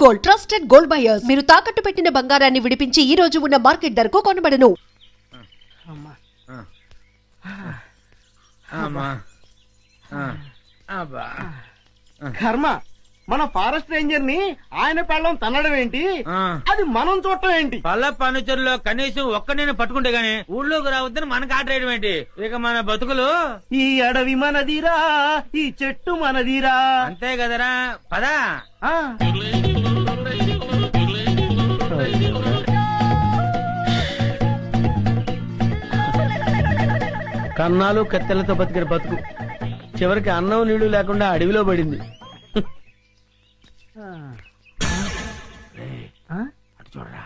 Gold, trusted gold buyers. మీరు తాకట్టు పెట్టిన బంగారాన్ని విడిపించి ఈ రోజు ఉన్న మార్కెట్ ధరకు కొనబడను. కర్మ, మన ఫారెస్ట్ రేంజర్ ని ఆయన పెళ్ళం తన్నడం ఏంటి, అది మనం చూడటం ఏంటి? పల్ల ఫర్నిచర్ లో కనీసం ఒక్క నేను పట్టుకుంటే గానీ ఊళ్ళోకి రావద్దని మనకు ఆర్డర్ వేయడం ఏంటి? ఇక మన బతుకులు ఈ అడవి మనదిరా, ఈ చెట్టు మనదిరా. అంతే కదరా, పదా. కన్నాలు కత్తెలతో బతికిన బతుకు చివరికి అన్నం నీళ్లు లేకుండా అడవిలో పడింది. చూడరా,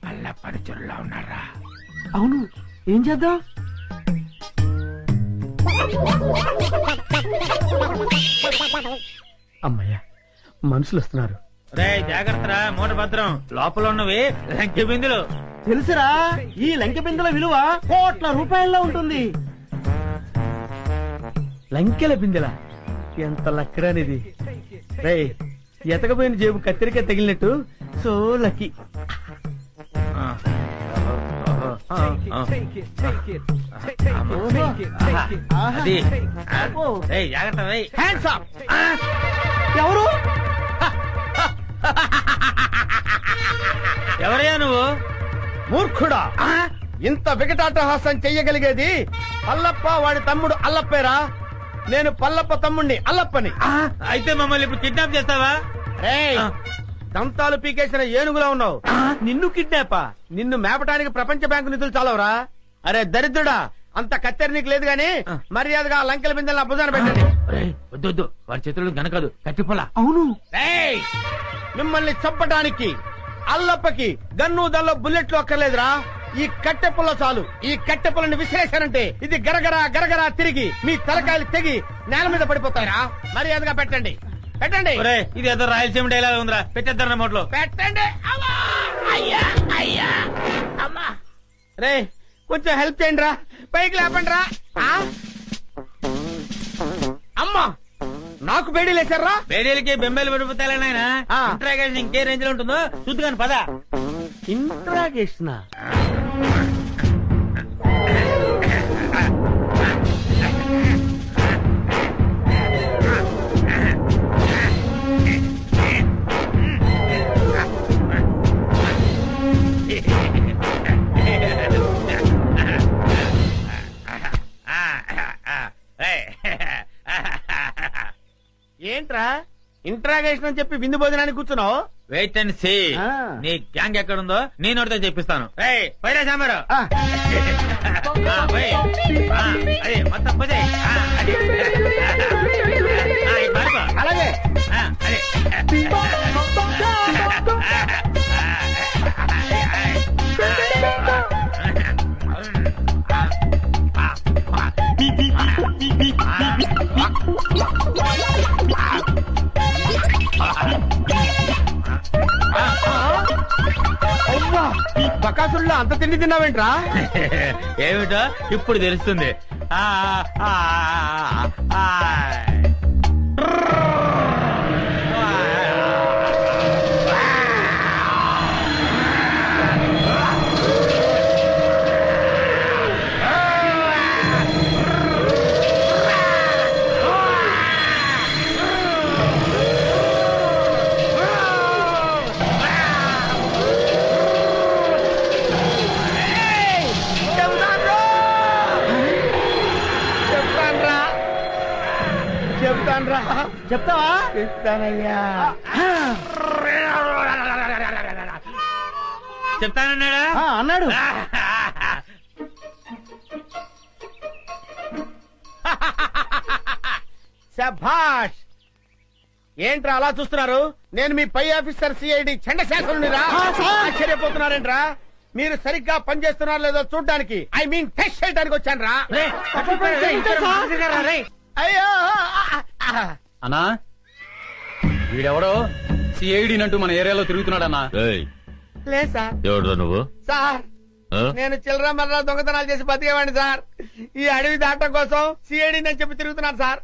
పల్ల ఫర్నిచర్లో ఉన్నారా? అవును, ఏం చేద్దాం? అమ్మయ్యా, మనుషులు వస్తున్నారు. రే జాగ్రత్తరా, మూట భద్రం. లోపల ఉన్నవి లంకె బిందులు. తెలుసురా, ఈ లంకె బిందెల విలువ కోట్ల రూపాయల్లో ఉంటుంది. లంకెల బిందెల ఎంత లక్కరానిది. రే, ఎతకపోయిన జేబు కత్తిరిక తగిలినట్టు సో లక్కీ. ఎవరు? ఎవరయ్యా నువ్వు? మూర్ఖుడా, ఇంత వికటాటహాసం చెయ్యగలిగేది పల్లప్ప వాడి తమ్ముడు అల్లప్పేరా. నేను పల్లప్ప తమ్ముడిని అల్లప్పని. అయితే మమ్మల్ని ఇప్పుడు కిడ్నాప్ చేస్తావా? దంతాలు పీకేసిన ఏనుగులా ఉన్నావు. నిన్ను కిడ్నాపా? నిన్ను మేపటానికి ప్రపంచ బ్యాంకు నిధులు చాలవరా? అరే దరిద్రుడా, అంత కత్తెర నీకు లేదు గాని మర్యాదగా లంకెల బిందెల భుజాన పెట్టండి. వద్దు, వాడి చేతులు గనకదు, కట్టిపోలా. అవును, మిమ్మల్ని చంపటానికి అల్లప్పకి గన్ను దల్లో బుల్లెట్లు అక్కర్లేదురా. ఈ కట్టెపుల్ల చాలు. ఈ కట్టెపుల్లని విసిరేశారంటే ఇది గరగరా గరగరా తిరిగి మీ తలకాయలు తెగి నేల మీద పడిపోతారా. మర్యాదగా పెట్టండి, పెట్టండి. ఇది ఏదో రాయలసీమ డైలాగ్ ఉందిరా, పెట్టేద్దరు నోట్లో. పెట్టండి. రే, కొంచెం హెల్ప్ చేయండి రా, పైకి లేపండి రా. అమ్మా, నాకు బేడీలు వేశారా? బేడీలకి బెంబేలు పడిపోతాయి నాయన. ఇంట్రాగేషన్ ఇంకే రేంజ్ లో ఉంటుందో చూద్దుగాని పద. ఇంట్రాగేషన్ ఏంట్రా? ఇంట్రాగేషన్ అని చెప్పి విందు భోజనానికి కూర్చున్నావు. Wait and see. నీ గ్యాంగ్ ఎక్కడుందో నేను నోటితో చెప్పిస్తాను. పైరా సాంబారు. అదే మొత్తం పదే. అలాగే. బకాసుల్లో అంత తిండి తిన్నావేంట్రా? ఏమిటో ఇప్పుడు తెలుస్తుంది. చెప్తావా? చెప్తానయ్యా. చెప్తానన్నాడా? అన్నాడు. శభాష్. ఏంట్రా అలా చూస్తున్నారు? నేను మీ పై ఆఫీసర్ సిఐడి చండశాసనునిరా. ఆశ్చర్యపోతున్నారేంట్రా? మీరు సరిగ్గా పనిచేస్తున్నారో లేదో చూడడానికి, ఐ మీన్ టెస్ట్ చేయడానికి వచ్చాను రా. అయ్యో అన్నా, వీడెవడో సిఐడి నంటూ మన ఏరియాలో తిరుగుతున్నాడన్నా. లేదు సార్. ఎవడో నువ్వు? సార్, నేను చిల్లర మర్ర దొంగతనాలు చేసి బతికేవాడిని సార్. ఈ అడవి దాటం కోసం సిఐడి అని చెప్పి తిరుగుతున్నాను సార్.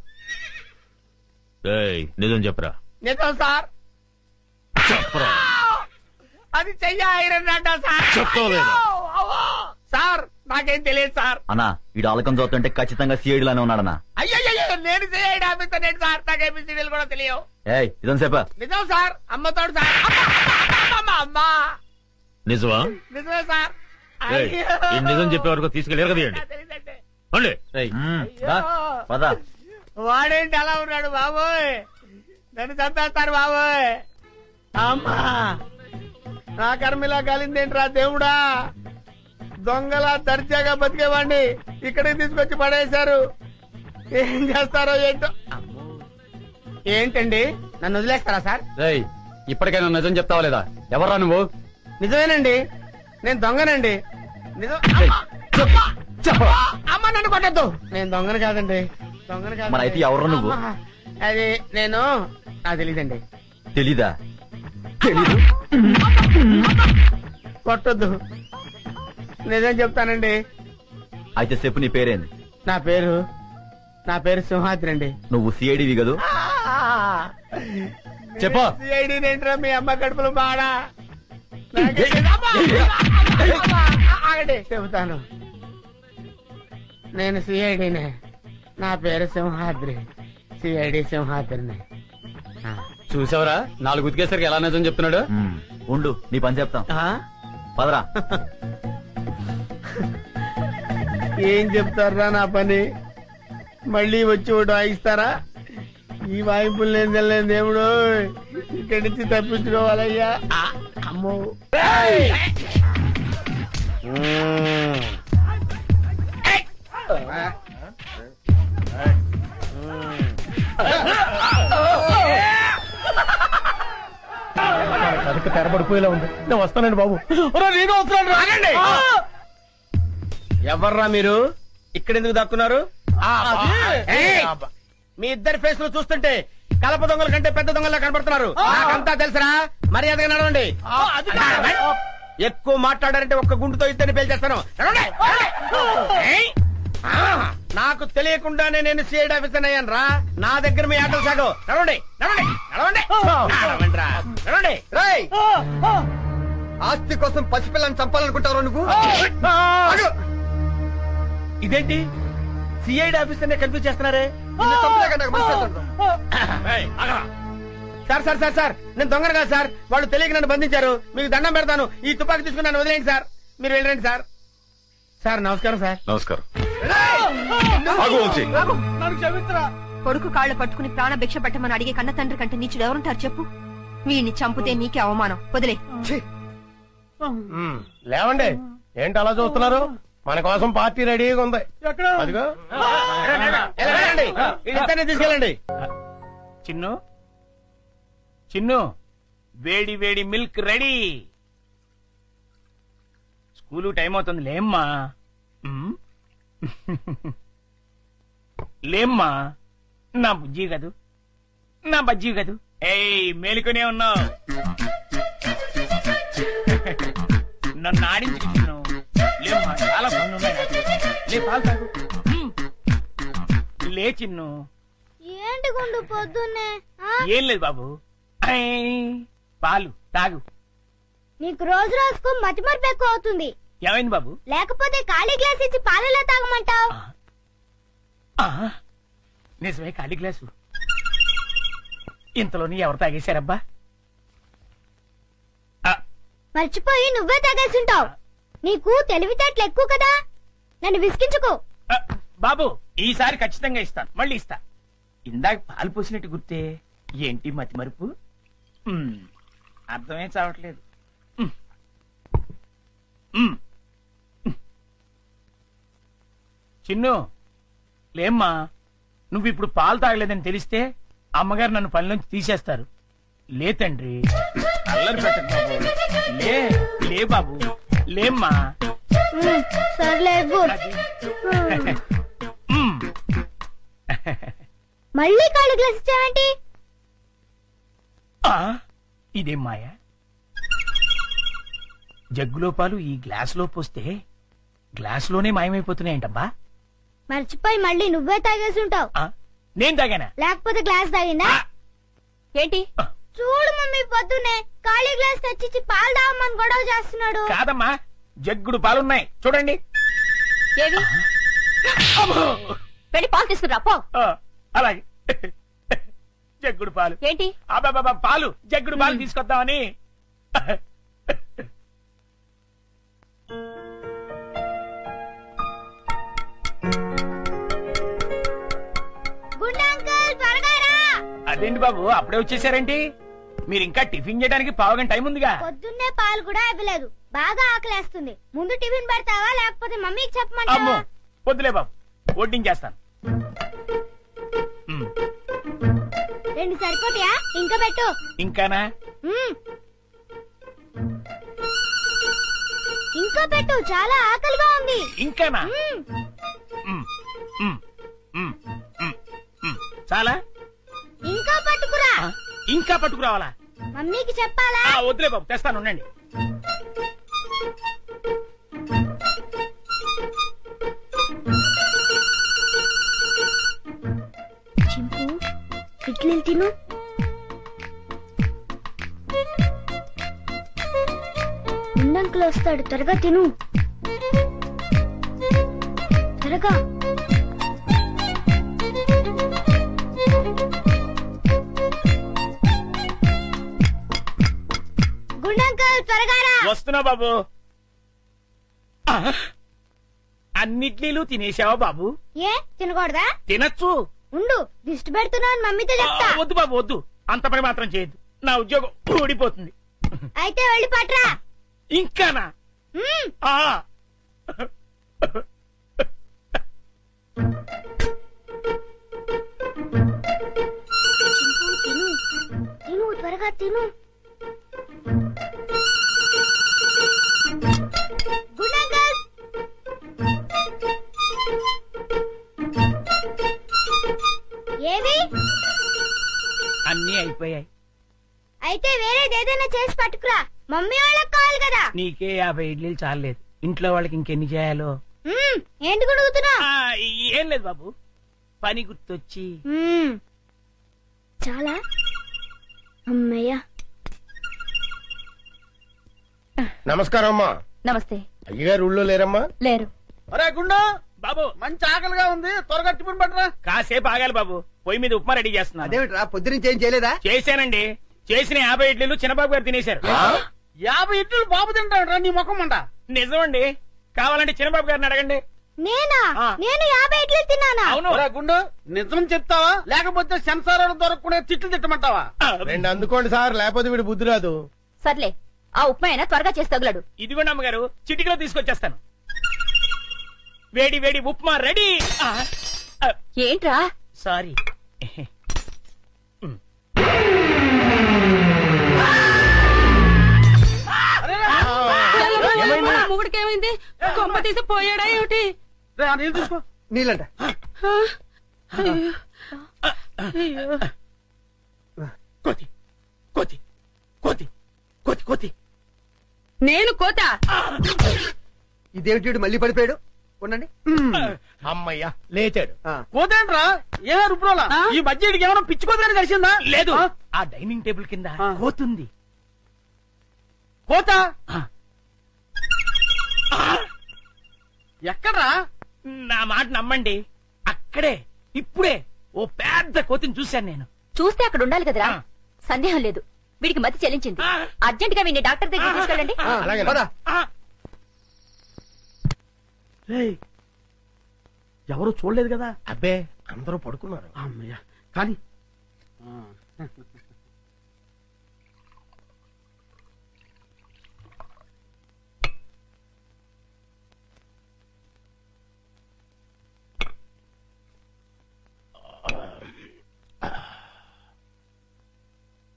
నిజం చెప్పరా? నిజం సార్. చెప్పరా? అది చెయ్య ఐరన్ అంట సార్. చెప్తావా లేదా? అవ్వా. సార్ నాకేం తెలియదు సార్. అన్నా ఈ ఆలకం చూస్తుంటే ఖచ్చితంగా సిఐడి లానే ఉన్నాడన్నా. అయ్యో నేను సిఐడి ఆఫీసర్ నేను సార్. నాకు ఏబిసిడీలు కూడా తెలియవు. ఏయ్ ఇదం సేపా నిజం సార్. అమ్మతోడు సార్. అమ్మా నిజమా? నిజమే సార్. ఏయ్, ఈ నిజం చెప్పే వరకు తీసుకెళ్ళి ఎరగదీయండి. తెలియదండి. అండి పద. వాడేంటి అలా ఉన్నాడు బాబోయ్? నన్ను చంపేస్తారు బాబోయ్. అమ్మా నా కర్మిలా కాలిందేంట్రా దేవుడా? దొంగలా దర్జాగా బతికేవాడిని ఇక్కడికి తీసుకొచ్చి పడేశారు. ఏం చేస్తారో ఏంటో. ఏంటండి నన్ను వదిలేస్తారా సార్? రేయ్ ఇప్పటికైనా నిజం చెప్తావా లేదా? ఎవర్రా నువ్వు? నిజమేనండి, నేను దొంగనండి. నిజం. అమ్మ నన్ను కొట్టద్దు. నేను దొంగను కాదండి. దొంగను కాదు. మరి అయితే ఎవరు నువ్వు? అది నేను నాకు తెలీదండి. తెలీదా? కొట్టద్దు. నిజం చెప్తానండి. అయితే చెప్పు నీ పేరేంది? నా పేరు సింహాద్రి అండి. నువ్వు సిఐడివి కదూ? చెప్పు. సిఐడి ఏంట్రా మీ అమ్మ కడుపులు బాడా? ఆగండి చెబుతాను. నేను సిఐడినే. నా పేరు సింహాద్రి. సిఐడి సింహాద్రిని. చూసావరా 4 ఉతికేసరికి ఎలా నిజం చెప్తున్నాడు? ఉండు నీ పని చెప్తాం. పదరా. ఏం చెప్తారా నా పని? మళ్ళీ వచ్చి ఒకటి వాయిస్తారా? ఈ వాయింపులు నేను తెలియదు దేవుడు. ఇక్కడి నుంచి తప్పించుకోవాలయ్యా. అమ్మో కనుక తెరబడిపోయేలా ఉంది. నేను వస్తానండి బాబు. నేను వస్తున్నాను. ఎవర్రా మీరు? ఇక్కడెందుకు దక్కున్నారు? ఏయ్! మీ ఇద్దరి ఫేస్ లో చూస్తుంటే కలప దొంగల కంటే పెద్ద దొంగలా కనబడుతున్నారు. నాకంతా తెలుసురా. మర్యాదగా నడవండి. ఎక్కువ మాట్లాడారంటే ఒక్క గుండుతో ఇద్దరిని పేల్చేస్తాను. నడవండి. ఏయ్! నాకు తెలియకుండానే నేను సిఐడి ఆఫీసర్ అయ్యాను రా. నా దగ్గర మీ ఆటలు సాగు. నడవండి నడవండి నడవండి నడవండి రా. నడవండి. ఆస్తి కోసం పసిపిల్లని చంపాలనుకుంటావు నువ్వు? ఇదేంటి సిఐడి ఆఫీసర్ నే కన్ఫ్యూజ్ చేస్తున్నారే? సార్ సార్ సార్ సార్ నేను దొంగను కాదు సార్. వాళ్ళు తెలియక నన్ను బంధించారు. మీకు దండం పెడతాను. ఈ తుపాకీ తీసుకుని నన్ను వదిలేండి సార్. మీరు వెళ్ళండి సార్. సార్ నమస్కారం సార్. నమస్కారం. కొడుకు కాళ్ళు పట్టుకుని ప్రాణ భిక్ష పెట్టమని అడిగే కన్న తండ్రి కంటే నీచుడు ఎవరుంటారు చెప్పు? వీడిని చంపితే నీకే అవమానం. వదిలే. లేవండి. ఏంటి అలా చూస్తున్నారు? మన కోసం పార్టీ రెడీగా ఉంది. అదిగో వెళ్ళండి. ఇద్దరిని తీసుకెళ్ళండి. చిన్ను చిన్ను వేడి వేడి మిల్క్ రెడీ. స్కూలు టైం అవుతుంది. లేమ్మా లేమ్మా. నా బుజ్జి కదూ, నా బజ్జీ కదూ. ఏయ్ మేలుకునే ఉన్నావు. నన్ను ఆడించుకు చిన్ను. లేమ్మా చాలా పనులున్నాయి నాకు. లే పాలు తాగు. లే చిన్ను. ఏంటి గుండు పొద్దున్నే? ఏం లేదు బాబు. ఐ, పాలు తాగు. నీకు రోజు రోజుకు మతిమరుపు ఎక్కువ అవుతుంది. ఏమైంది బాబు? లేకపోతే ఖాళీ గ్లాస్ ఇచ్చి పాలలో తాగమంటావు. నిజమే ఖాళీ గ్లాసు. ఇంతలోని ఎవరు తాగేశారబ్బా? మర్చిపోయి నువ్వే తాగేసుంటావు. నీకు తెలివితేటలు ఎక్కువ కదా. నన్ను విసిగించుకో. బాబు ఈసారి ఖచ్చితంగా ఇస్తాను. మళ్ళీ ఇస్తా. ఇందాక పాలు పోసినట్టు గుర్తే. ఏంటి మతి మరుపు? అర్థమే చావట్లేదు. చిన్ను లేమ్మా. నువ్వు ఇప్పుడు పాలు తాగలేదని తెలిస్తే అమ్మగారు నన్ను పనిలోంచి తీసేస్తారు. లే తండ్రి. అల్లరి పెట్టకు బాబు. లే లే బాబు. లేమ్మా. సర్లే మళ్ళీ ఖాళీ గ్లాస్ ఇచ్చావేంటి? ఇదేం మాయా? జగ్గులో పాలు ఈ గ్లాసులో పోస్తే గ్లాసులోనే మాయమైపోతున్నాయంటబ్బా. మర్చిపోయి మళ్ళీ నువ్వే తాగేసుంటావు. నేను తాగానా? లేకపోతే గ్లాస్ తాగిందా? ఏంటి చూడు మమ్మీ, పొద్దున్నే ఖాళీ గ్లాస్ తెచ్చిచ్చి పాలు తాగమని గొడవ చేస్తున్నాడు. కాదమ్మా, జగ్గుడు పాలున్నాయి చూడండి. ఏవి వెళ్ళి పాలు తీసుకురా పో. అలాగే జగ్గుడు పాలు ఏంటి అబ్బా పాలు, జగ్గుడు పాలు తీసుకొద్దామని. గుండు అంకుల్, త్వరగా రా. అదేంటి బాబు అప్పుడే వచ్చేసారేంటి? మీరు ఇంకా టిఫిన్ చేయడానికి పావుగంట టైం ఉందిగా. పొద్దున్నే పాలు కూడా ఇవ్వలేదు. బాగా ఆకలేస్తుంది. ముందు టిఫిన్ పెడతావా లేకపోతే మమ్మీకి అమ్మో చెప్పమంటావా? వద్దులే బాబు, వడ్డించేస్తాను. రెండు సరిపోతాయా? ఇంకా పెట్టు. ఇంకానా? మ్మ్. ఇంకా పెట్టు, చాలా ఆకలిగా ఉంది. ఇంకానా? మ్మ్. మ్, మ్, మ్, మ్, మ్. చాలా? ఇంకా పట్టుకురా. ఇంకా పట్టుకురావాలా? మమ్మీకి చెప్పాలా? వద్దులే బాబు, తెస్తాను ఉండండి. చింపు, ఇడ్లీలు తిను. ఉండంకులు వస్తాడు, త్వరగా తిను. త్వరగా. గుండంకుల్, త్వరగా రా. వస్తున్నా బాబు. అన్నిట్లీలు తినేసావా బాబు? ఏ తినకూడదా? తినచ్చు. ఉండు, దిష్టి పెడుతున్నావు మమ్మీతో చెప్తా. వద్దు బాబు వద్దు, అంత పని మాత్రం చేయొద్దు. నా ఉద్యోగం ఊడిపోతుంది. అయితే వెళ్ళి పట్రా. ఇంకానా? మ్మ్. ఆ. చింపు, తిను. తిను, త్వరగా తిను. గుండంకుల్. ఏవి? అన్నీ అయిపోయాయి. అయితే వేరేదేదైనా చేసి పట్టుకురా. మమ్మీ వాళ్ళకి కావాలి కదా. నీకే 50 ఇడ్లీలు చాలేదు, ఇంట్లో వాళ్ళకి ఇంకెన్ని చేయాలో. మ్మ్. ఏంటి గుడుగుతున్నా? ఏం లేదు బాబు, పని గుర్తొచ్చి. చాలా అమ్మయ్యా. నమస్కారం అమ్మా. నమస్తే. అయ్యగారు ఊళ్ళో లేరమ్మా? లేరు. అరే గుండు, బాబు మంచి ఆకలిగా ఉంది, త్వరగా టిఫిన్ పట్టరా. కాసేపు ఆగాలి బాబు, పొయ్యి మీద ఉప్మా రెడీ చేస్తున్నా. అదేమిట్రా పొద్దునుంచి ఏం చేయలేదా? చేశానండి, చేసిన 50 ఇడ్లీలు చిన్నబాబు గారు తినేశారు. 50 ఇడ్లీలు బాబు తింటాడు నీ ముఖం అంట. నిజమండి, కావాలంటే చిన్నబాబు గారిని అడగండి. నేనా? ఆ. నేను 50 ఇడ్లీలు తిన్నానా? అవును. ఒరే గుండు, నిజం చెప్తావా లేకపోతే సెన్సార్ దొరకకుండా తిట్లు తిట్టమంటావా? రెండు అందుకోండి సార్, లేకపోతే వీడు బుద్ధి రాదు. సర్లే, ఆ ఉప్మా అయినా త్వరగా చేసి తగులడు. ఇదిగోండి అమ్మగారు, చిటికలో తీసుకొచ్చేస్తాను. వేడి వేడి ఉప్మా రెడీ. ఏంట్రా? సారీ. మొగుడికేమైంది? కొంప తీసి పోయాడా ఏమిటి? రే, ఆ నీళ్ళు తీసుకో. నీళ్ళంట. కోతి కోతి కోతి కోతి కోతి. నేను కోత. ఇదేమిటి వీడు మళ్ళీ పడిపోయాడు? ఉండండి. అమ్మయ్యా లేచాడు. ఆ. పోతేంట్రా ఏ రుబ్రోలా ఈ మధ్య ఏమైనా పిచ్చుకోదని కలిసిందా? లేదు, ఆ డైనింగ్ టేబుల్ కింద కోతుంది. కోత ఆ. ఎక్కడ్రా? నా మాట నమ్మండి, అక్కడే ఇప్పుడే ఓ పెద్ద కోతిని చూశాను నేను. చూస్తే అక్కడ ఉండాలి కదరా. ఆ. సందేహం లేదు, వీడికి మతి చెల్లించింది. ఆ. అర్జెంట్ గా వీడిని డాక్టర్ దగ్గర తీసుకెళ్ళండి. అలాగే పద. ఎవరు చూడలేదు కదా? అబ్బే అందరూ పడుకున్నారు. అమ్మయ్యా కానీ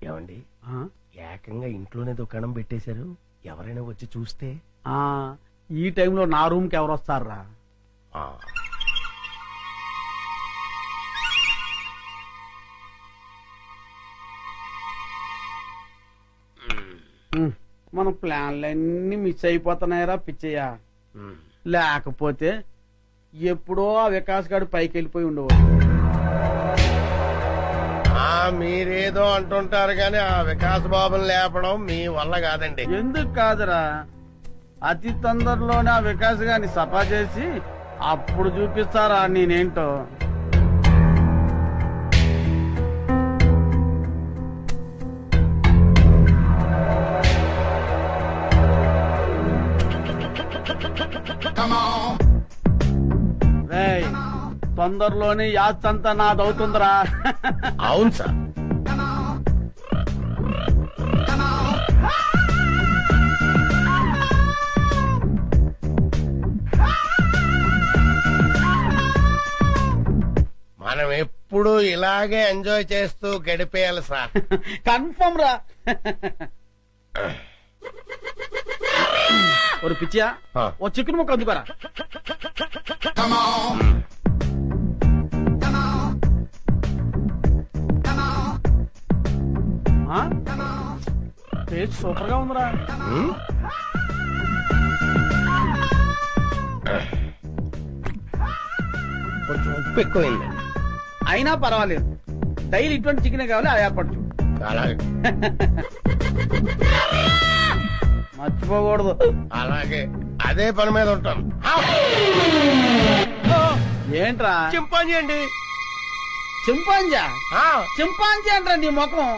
ఏమండి, ఏకంగా ఇంట్లోనే దుకాణం పెట్టేశారు. ఎవరైనా వచ్చి చూస్తే? ఈ టైంలో నా రూమ్ కి ఎవరు వస్తారా? మన ప్లాన్లన్నీ మిస్ అయిపోతున్నాయరా పిచ్చయ్య. లేకపోతే ఎప్పుడో ఆ వికాస్ గారు పైకి వెళ్ళిపోయి ఉండేవాడు. మీరేదో అంటుంటారు కానీ ఆ వికాస్ బాబుని లేపడం మీ వల్ల కాదండి. ఎందుకు కాదురా, అతి తొందరలోనే ఆ వికాస్ గారిని సఫా చేసి అప్పుడు చూపిస్తారా నేనేంటో. రేయ్, తొందరలోనే యాత్రంతా నాదవుతుందిరా. అవును సార్. మనం ఎప్పుడు ఇలాగే ఎంజాయ్ చేస్తూ గడిపేయాలి సార్. కన్ఫర్మ్ రా. ఒక పిచ్చియా, ఓ చికెన్ ముక్క అందుకోరా. టేస్ట్ సూపర్ గా ఉందిరా. కొంచెం ఉప్పు ఎక్కువైంది. అయినా పర్వాలేదు, డైలీ ఇటువంటి చికెన్ కావాలి. అది ఏర్పరచు. అలాగే మర్చిపోకూడదు. అలాగే అదే పని మీద ఉంటాను. ఏంట్రా? చింపాంజీ అండి. చింపాంజా? చింపాంజీ అంటారా నీ ముఖం?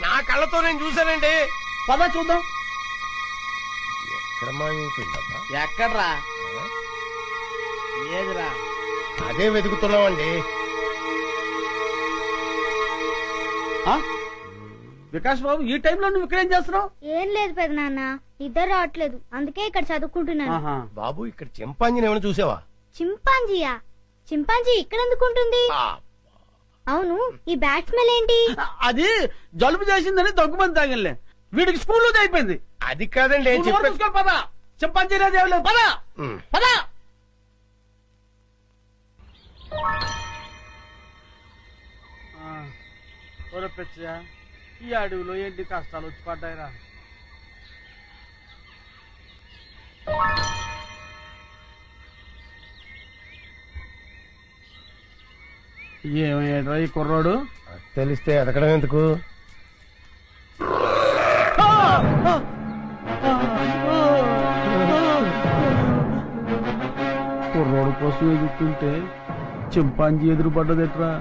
నా కళ్ళతో నేను చూశానండి. పద చూద్దాం. ఎక్కడ మాయమైపోయిందబ్బా? ఎక్కడ్రా? ఏదిరా? అదే వెతుకుతున్నామండి. వికాస్ బాబు, ఈ టైంలో నువ్వు ఇక్కడేం చేస్తున్నావు? ఏం లేదు పెద్ద నాన్న, ఇద్దరు రావట్లేదు, అందుకే ఇక్కడ చదువుకుంటున్నాను. బాబు, ఇక్కడ చింపాంజీని ఏమైనా చూసావా? చింపాంజీయా? చింపాంజీ ఇక్కడ ఎందుకుంటుంది? అవును, ఈ బ్యాట్ స్మెల్ ఏంటి? అది జలుబు చేసిందని దగ్గుమంది తాగిలే. వీడికి స్కూల్లో అయిపోయింది. అది కాదండి. పద, చింపాంజీ లేదు. పద పద. పిచ్చా, ఈ అడవిలో ఏంటి కష్టాలు వచ్చి పడ్డాయిరా. ఏమయ్యాడ్రా ఈ కుర్రోడు? తెలిస్తే ఎదకడం ఎందుకు? కుర్రోడు కోసం ఎదుగుతుంటే చింపాంజీ ఎదురు పడ్డదెట్రా?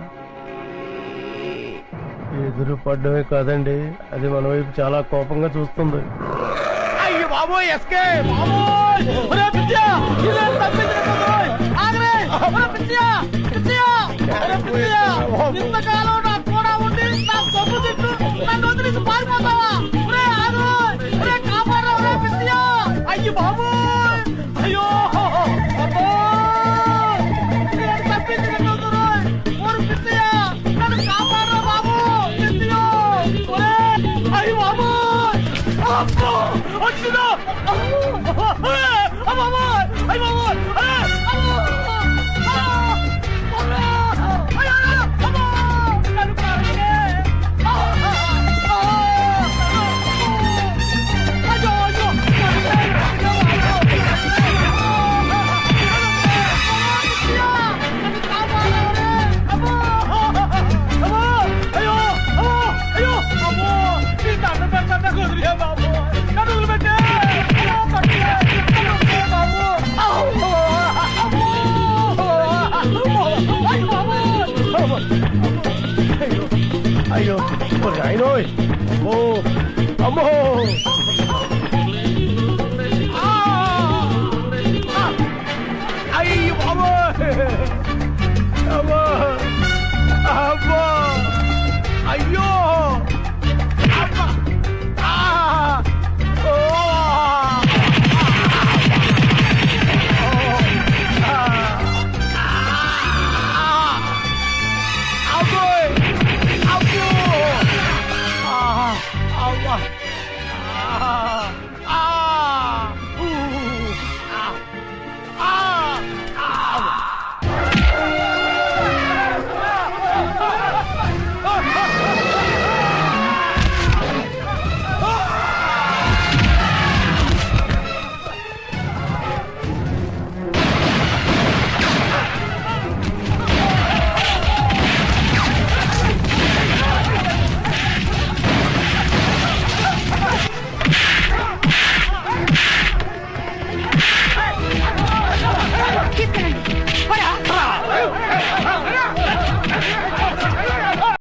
ఎదురు పడ్డమే కాదండి, అది మన వైపు చాలా కోపంగా చూస్తుంది. అయ్యో బాబోయ్, ఎస్కేప్! ఇంతకాలం నాకు కూడా ఉండి నా సొమ్ము తిట్టు నన్ను వదిలేసి పారిపోతావా? కాపాడరా పిచ్చియా! అయ్యి బాబోయ్, అయ్యో అయ్యో అయినో అమ్మో! అయ్యి బాబో! అమ్మో! అమ్మో! అయ్యో!